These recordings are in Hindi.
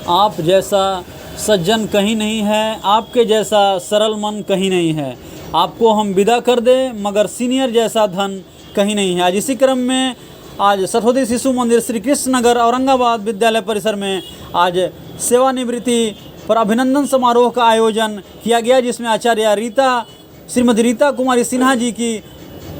आप जैसा सज्जन कहीं नहीं है, आपके जैसा सरल मन कहीं नहीं है। आपको हम विदा कर दें मगर सीनियर जैसा धन कहीं नहीं है। आज इसी क्रम में आज सरस्वती शिशु मंदिर श्री कृष्ण नगर औरंगाबाद विद्यालय परिसर में आज सेवानिवृत्ति पर अभिनंदन समारोह का आयोजन किया गया, जिसमें आचार्य श्रीमती रीता कुमारी सिन्हा जी की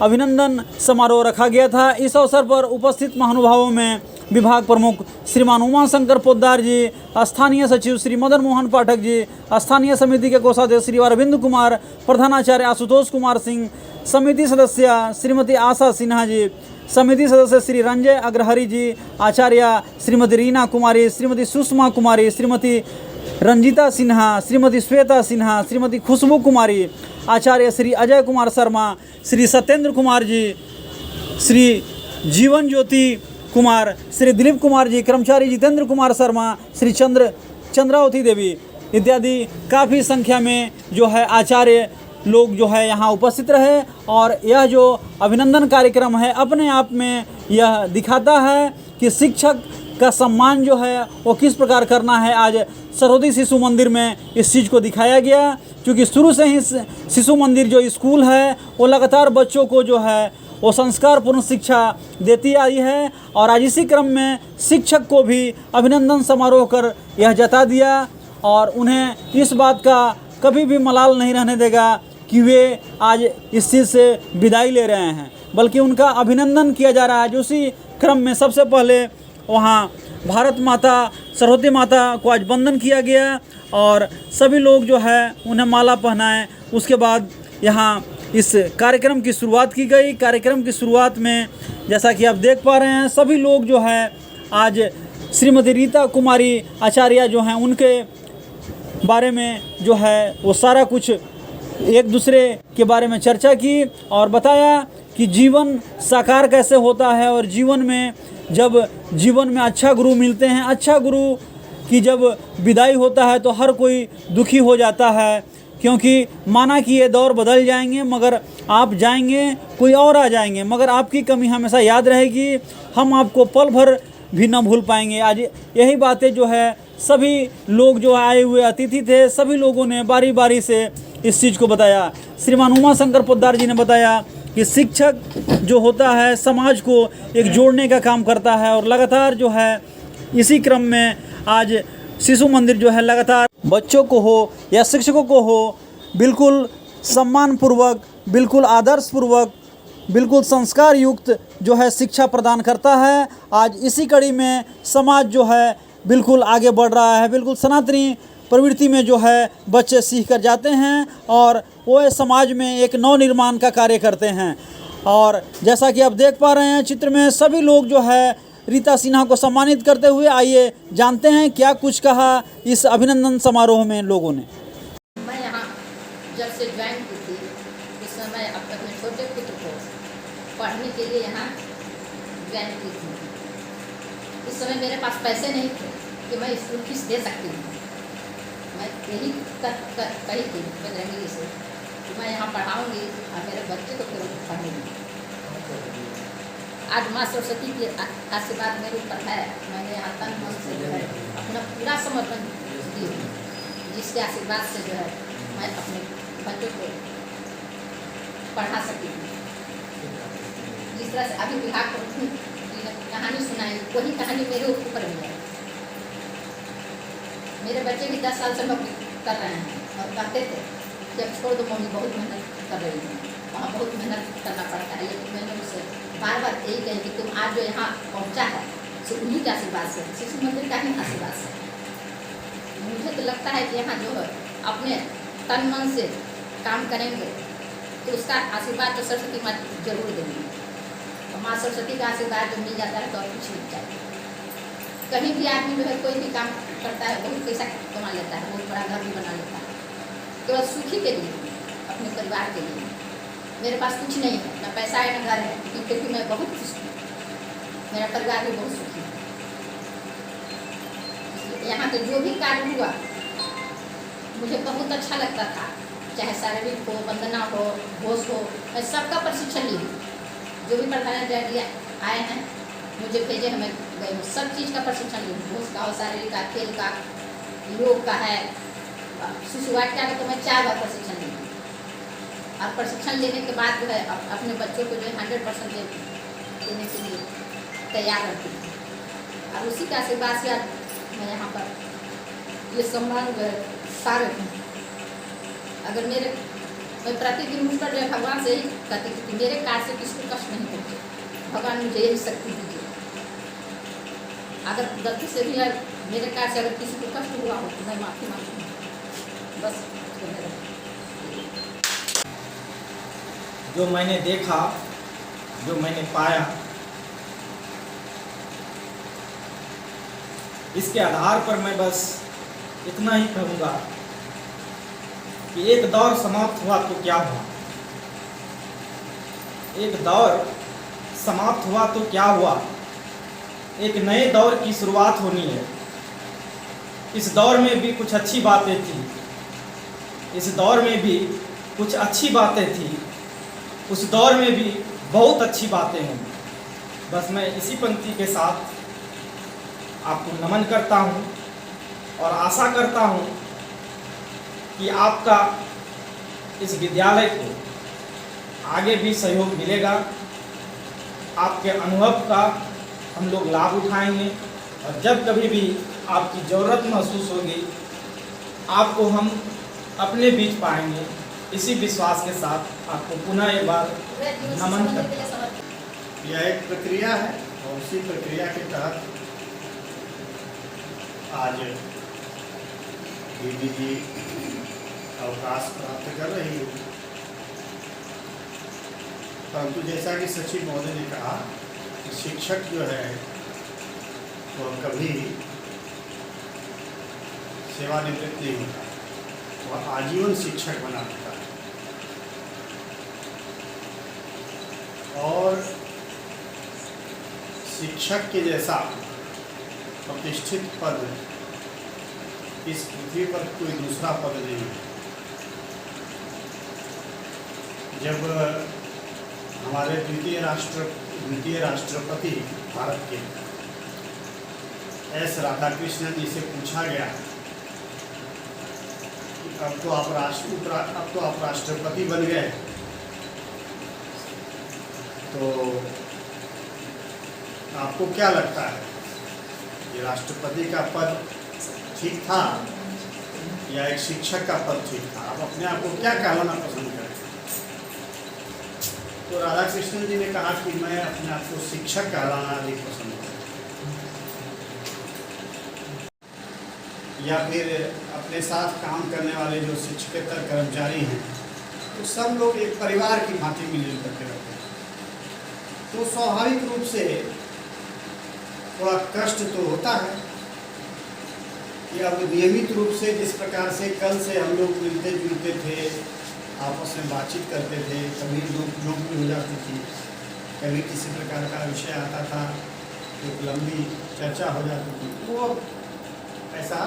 अभिनंदन समारोह रखा गया था। इस अवसर पर उपस्थित महानुभावों में विभाग प्रमुख श्रीमान उमाशंकर पोद्दार जी, स्थानीय सचिव श्री मदन मोहन पाठक जी, स्थानीय समिति के कोषाध्यक्ष श्री अरविंद कुमार, प्रधानाचार्य आशुतोष कुमार सिंह, समिति सदस्य श्रीमती आशा सिन्हा जी, समिति सदस्य श्री रंजय अग्रहरी जी, आचार्य श्रीमती रीना कुमारी, श्रीमती सुषमा कुमारी, श्रीमती रंजिता सिन्हा, श्रीमती श्वेता सिन्हा, श्रीमती खुशबू कुमारी, आचार्य श्री अजय कुमार शर्मा, श्री सत्येंद्र कुमार जी, श्री जीवन ज्योति कुमार, श्री दिलीप कुमार जी, कर्मचारी जितेंद्र कुमार शर्मा, श्री चंद्रावती देवी इत्यादि काफ़ी संख्या में जो है आचार्य लोग जो है यहाँ उपस्थित रहे। और यह जो अभिनंदन कार्यक्रम है अपने आप में यह दिखाता है कि शिक्षक का सम्मान जो है वो किस प्रकार करना है। आज सरस्वती शिशु मंदिर में इस चीज़ को दिखाया गया, क्योंकि शुरू से ही शिशु मंदिर जो स्कूल है वो लगातार बच्चों को जो है वो संस्कारपूर्ण शिक्षा देती आई है। और आज इसी क्रम में शिक्षक को भी अभिनंदन समारोह कर यह जता दिया और उन्हें इस बात का कभी भी मलाल नहीं रहने देगा कि वे आज इस चीज़ से विदाई ले रहे हैं, बल्कि उनका अभिनंदन किया जा रहा है। जो उसी क्रम में सबसे पहले वहाँ भारत माता सरस्वती माता को आज वंदन किया गया और सभी लोग जो है उन्हें माला पहनाएं। उसके बाद यहाँ इस कार्यक्रम की शुरुआत की गई। कार्यक्रम की शुरुआत में जैसा कि आप देख पा रहे हैं सभी लोग जो है आज श्रीमती रीता कुमारी आचार्य जो हैं उनके बारे में जो है वो सारा कुछ एक दूसरे के बारे में चर्चा की और बताया कि जीवन साकार कैसे होता है और जीवन में जब जीवन में अच्छा गुरु मिलते हैं, अच्छा गुरु की जब विदाई होता है तो हर कोई दुखी हो जाता है, क्योंकि माना कि ये दौर बदल जाएंगे मगर आप जाएंगे कोई और आ जाएंगे, मगर आपकी कमी हमेशा याद रहेगी, हम आपको पल भर भी न भूल पाएंगे। आज यही बातें जो है सभी लोग जो आए हुए अतिथि थे सभी लोगों ने बारी बारी से इस चीज़ को बताया। श्रीमान उमाशंकर पोद्दार जी ने बताया कि शिक्षक जो होता है समाज को एक जोड़ने का काम करता है और लगातार जो है इसी क्रम में आज शिशु मंदिर जो है लगातार बच्चों को हो या शिक्षकों को हो बिल्कुल सम्मानपूर्वक, बिल्कुल आदर्शपूर्वक, बिल्कुल संस्कार युक्त जो है शिक्षा प्रदान करता है। आज इसी कड़ी में समाज जो है बिल्कुल आगे बढ़ रहा है, बिल्कुल सनातनी प्रवृत्ति में जो है बच्चे सीख कर जाते हैं और वो समाज में एक नव निर्माण का कार्य करते हैं। और जैसा कि आप देख पा रहे हैं चित्र में सभी लोग जो है रीता सिन्हा को सम्मानित करते हुए, आइए जानते हैं क्या कुछ कहा इस अभिनंदन समारोह में लोगों ने। मैं यहाँ जब से ज्वाइन की थी उस समय अपने छोटे पुत्र को पढ़ने के लिए यहाँ ज्वाइन की थी। इस समय मेरे पास पैसे नहीं थे कि मैं स्कूल फीस दे सकती हूँ। मैं यही कही थी बजरंगी से कि मैं यहाँ पढ़ाऊँगी और मेरे बच्चे को फिर पढ़ेंगी। आज माँ सरस्वती की आशीर्वाद मेरे ऊपर है। मैंने यहाँ तन मन से जो है अपना पूरा समर्पण दी हूँ, जिसके आशीर्वाद से जो है मैं अपने बच्चों को पढ़ा सकी हूँ। जिस तरह से अभी विभाग को कहानी सुनाई वही कहानी मेरे ऊपर भी है। मेरे बच्चे भी 10 साल से नौकरी कर रहे हैं और कहते थे कि अब छोड़ दो मम्मी, बहुत मेहनत कर रही हूँ, वहाँ बहुत मेहनत करना पड़ता है। लेकिन मैंने उससे बार बार यही कही कि तुम आज जो यहाँ पहुँचा है सो उन्हीं के आशीर्वाद से, शिशु मंदिर का ही आशीर्वाद से। मुझे तो लगता है कि यहाँ जो है अपने तन मन से काम करेंगे तो उसका आशीर्वाद तो सरस्वती माँ जरूर देंगी। तो माँ सरस्वती का आशीर्वाद जो मिल जाता है तो और कुछ नहीं चाहिए। कहीं भी आदमी जो है कोई भी काम करता है बहुत पैसा कमा लेता है, बहुत बड़ा घर भी बना लेता है, केवल सुखी के लिए, अपने परिवार के लिए। मेरे पास कुछ नहीं है, ना पैसा है ना घर है, क्योंकि मैं बहुत खुश हूँ, मेरा परिवार भी बहुत सुखी है। यहाँ के जो भी कार्य हुआ मुझे बहुत अच्छा लगता था, चाहे शारीरिक हो, वंदना हो, घोष हो, मैं सबका प्रशिक्षण ली। जो भी प्रधानाचार्य आए हैं मुझे भेजे, हमें गए हूँ, सब चीज़ का प्रशिक्षण ली हूँ, उसका और शारीरिक का, खेल का, योग का है, शिशुवाटिका का तो मैं 4 बार प्रशिक्षण ली हूँ। और प्रशिक्षण लेने के बाद जो है अपने बच्चों को जो है 100% देने के लिए तैयार रहती हूँ। और उसी का आशीर्वाद से आज मैं यहाँ पर ये सम्मान जो है पा रही हूँ। अगर मैं प्रतिदिन उठ कर भगवान से ही कहती थी कि मेरे कार्य से किसी को कष्ट नहीं पहुँचे, भगवान मुझे यही शक्ति दीजिए। अगर गलती से भी मेरे कार्य से अगर किसी को कष्ट हुआ हो तो मैं माफ़ी मांगती हूँ, बस। जो मैंने देखा, जो मैंने पाया, इसके आधार पर मैं बस इतना ही कहूँगा कि एक दौर समाप्त हुआ तो क्या हुआ, एक दौर समाप्त हुआ तो क्या हुआ, एक नए दौर की शुरुआत होनी है। इस दौर में भी कुछ अच्छी बातें थी, इस दौर में भी कुछ अच्छी बातें थी, उस दौर में भी बहुत अच्छी बातें हैं। बस मैं इसी पंक्ति के साथ आपको नमन करता हूँ और आशा करता हूँ कि आपका इस विद्यालय को आगे भी सहयोग मिलेगा। आपके अनुभव का हम लोग लाभ उठाएंगे और जब कभी भी आपकी ज़रूरत महसूस होगी आपको हम अपने बीच पाएंगे। इसी विश्वास के साथ आपको पुनः एक बार नमन करता हूं। यह एक प्रक्रिया है और उसी प्रक्रिया के तहत आज दीदी जी अवकाश प्राप्त कर रही है। परंतु जैसा कि सचिव महोदय ने कहा कि शिक्षक जो है वह कभी सेवानिवृत्त नहीं होता, वह आजीवन शिक्षक बना रहता है। और शिक्षक के जैसा प्रतिष्ठित पद इस पृथ्वी पर कोई दूसरा पद नहीं है। जब हमारे द्वितीय राष्ट्रपति भारत के एस राधाकृष्णन जी से पूछा गया कि अब तो आप राष्ट्रपति बन गए, तो आपको क्या लगता है ये राष्ट्रपति का पद ठीक था या एक शिक्षक का पद ठीक था? आप अपने आप को क्या कहलाना पसंद करें? तो राधाकृष्णन जी ने कहा कि मैं अपने आप को शिक्षक कहलाना अधिक पसंद करूँ, या फिर अपने साथ काम करने वाले जो शिक्षकेतर कर्मचारी हैं तो सब लोग एक परिवार की भांति मिलजुल करके रहते हैं। तो स्वाभाविक रूप से थोड़ा कष्ट तो होता है कि अब नियमित रूप से जिस प्रकार से कल से हम लोग मिलते जुलते थे, आपस में बातचीत करते थे, कभी नोक भी हो जाती थी, कभी किसी प्रकार का विषय आता था, एक लंबी चर्चा हो जाती थी, वो ऐसा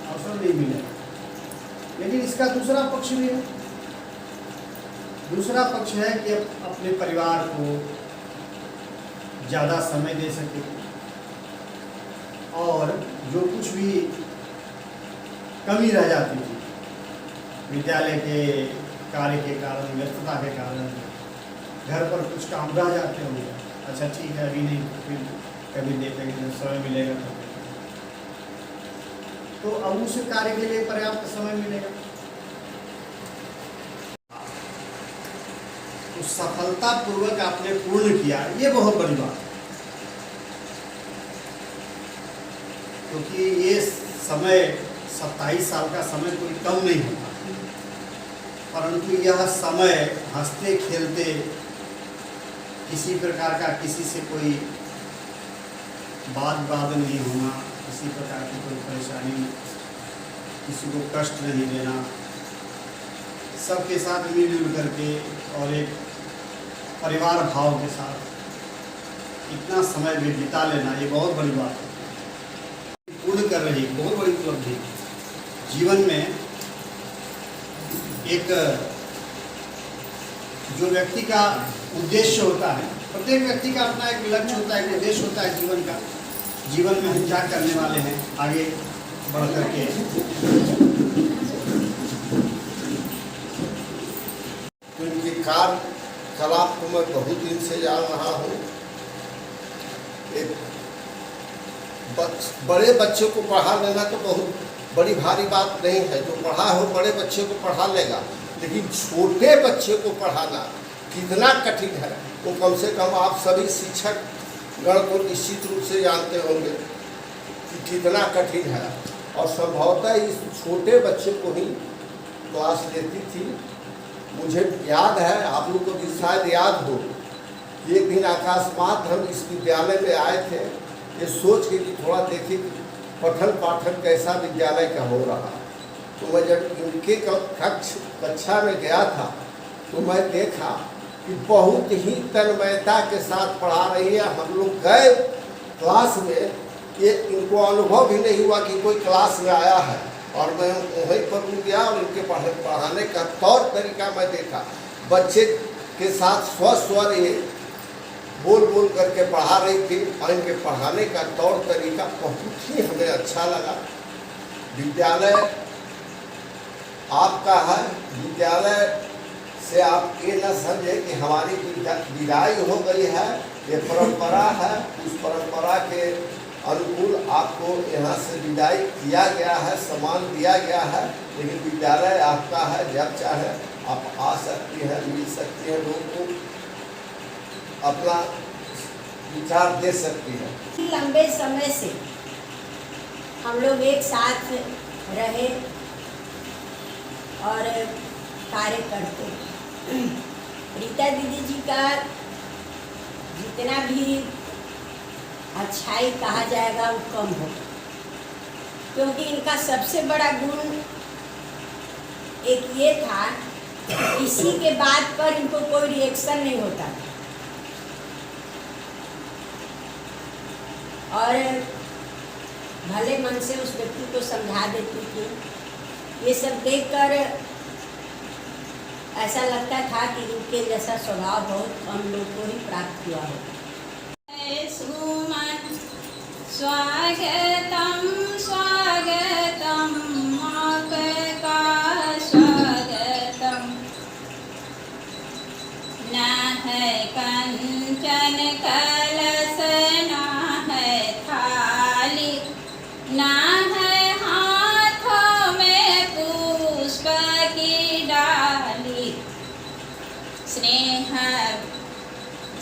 अवसर नहीं मिलेगा। लेकिन इसका दूसरा पक्ष भी है। दूसरा पक्ष है कि अपने परिवार को ज़्यादा समय दे सके और जो कुछ भी कमी रह जाती थी विद्यालय के कार्य के कारण, व्यस्तता के कारण, घर पर कुछ काम रह जाते होंगे, अच्छा ठीक है अभी नहीं, फिर कभी देखेंगे जब समय मिलेगा तो अब उस कार्य के लिए पर्याप्त समय मिलेगा। तो सफलतापूर्वक आपने पूर्ण किया, ये बहुत बड़ी बात है, क्योंकि ये समय 27 साल का समय कोई कम नहीं होता, परंतु यह समय हंसते खेलते किसी प्रकार का किसी से कोई वाद नहीं होना, किसी प्रकार की कोई परेशानी, किसी को कष्ट नहीं देना, सबके साथ मिलजुल करके और एक परिवार भाव के साथ इतना समय भी बिता लेना, ये बहुत बड़ी बात है। पूर्ण कर रही बहुत बड़ी उपलब्धि। जीवन में एक जो व्यक्ति का उद्देश्य होता है प्रत्येक व्यक्ति का अपना एक लक्ष्य होता है, एक उद्देश्य होता है जीवन का। जीवन में हम क्या करने वाले हैं आगे बढ़ करके। तो इनकी कार्यकलाप को मैं बहुत दिन से जान रहा हूँ। एक बड़े बच्चे को पढ़ा लेना तो बहुत बड़ी भारी बात नहीं है, जो पढ़ा हो बड़े बच्चे को पढ़ा लेगा, लेकिन छोटे बच्चे को पढ़ाना कितना कठिन है वो कम से कम आप सभी शिक्षक गण को निश्चित रूप से जानते होंगे कि कितना कठिन है। और संभवतः इस छोटे बच्चे को ही क्लास लेती थी। मुझे याद है, आप लोग को भी शायद याद हो, एक दिन अकस्मात हम इस विद्यालय में आए थे ये सोच के कि थोड़ा देखें कि पठन पाठन कैसा विद्यालय का हो रहा। तो मैं जब उनके कक्षा में गया था तो मैं देखा कि बहुत ही तन्मयता के साथ पढ़ा रही है। हम लोग गए क्लास में, ये इनको अनुभव भी नहीं हुआ कि कोई क्लास में आया है, और मैं वहीं पर रुक गया और इनके पढ़ाने का तौर तरीका मैं देखा। बच्चे के साथ स्वर ये बोल बोल करके पढ़ा रही थी और इनके पढ़ाने का तौर तरीका बहुत ही हमें अच्छा लगा। विद्यालय आपका है, विद्यालय से आप ये न समझे कि हमारी विदाई हो गई है, ये परंपरा है। उस परंपरा के अनुकूल आपको यहाँ से विदाई किया गया है, सम्मान दिया गया है, लेकिन विद्यालय आपका है। जब चाहे आप आ सकती हैं, मिल सकती हैं, लोगों को अपना विचार दे सकती है। लंबे समय से हम लोग एक साथ रहे और कार्य करते। रीता दीदी जी का जितना भी अच्छाई कहा जाएगा वो कम हो, क्योंकि इनका सबसे बड़ा गुण एक ये था, इसी के बात पर इनको कोई रिएक्शन नहीं होता था। और भले मन से उस व्यक्ति को समझा देती थी। ये सब देखकर ऐसा लगता था कि इनके जैसा स्वभाव बहुत कम लोग को ही प्राप्त हुआ हो। सुमन स्वागतम स्वागतम आपका स्वागतम। न है कंचन कलश न है थाली, न है हाथों में पुष्प की डाली। स्नेह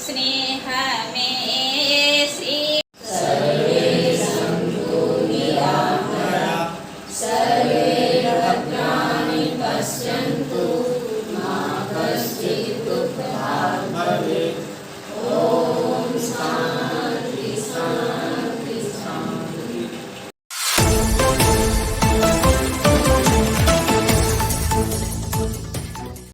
स्नेह में